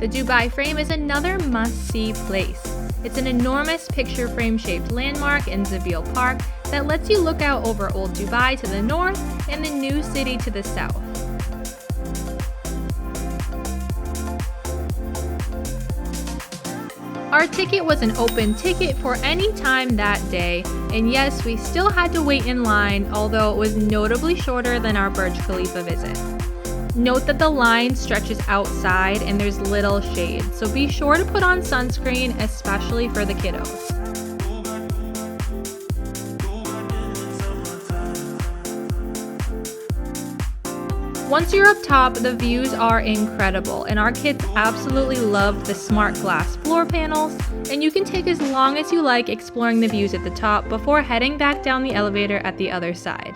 The Dubai Frame is another must-see place. It's an enormous picture frame-shaped landmark in Zabeel Park that lets you look out over Old Dubai to the north and the new city to the south. Our ticket was an open ticket for any time that day, and yes, we still had to wait in line, although it was notably shorter than our Burj Khalifa visit. Note that the line stretches outside and there's little shade, so be sure to put on sunscreen, especially for the kiddos. Once you're up top, the views are incredible, and our kids absolutely loved the smart glass floor panels, and you can take as long as you like exploring the views at the top before heading back down the elevator at the other side.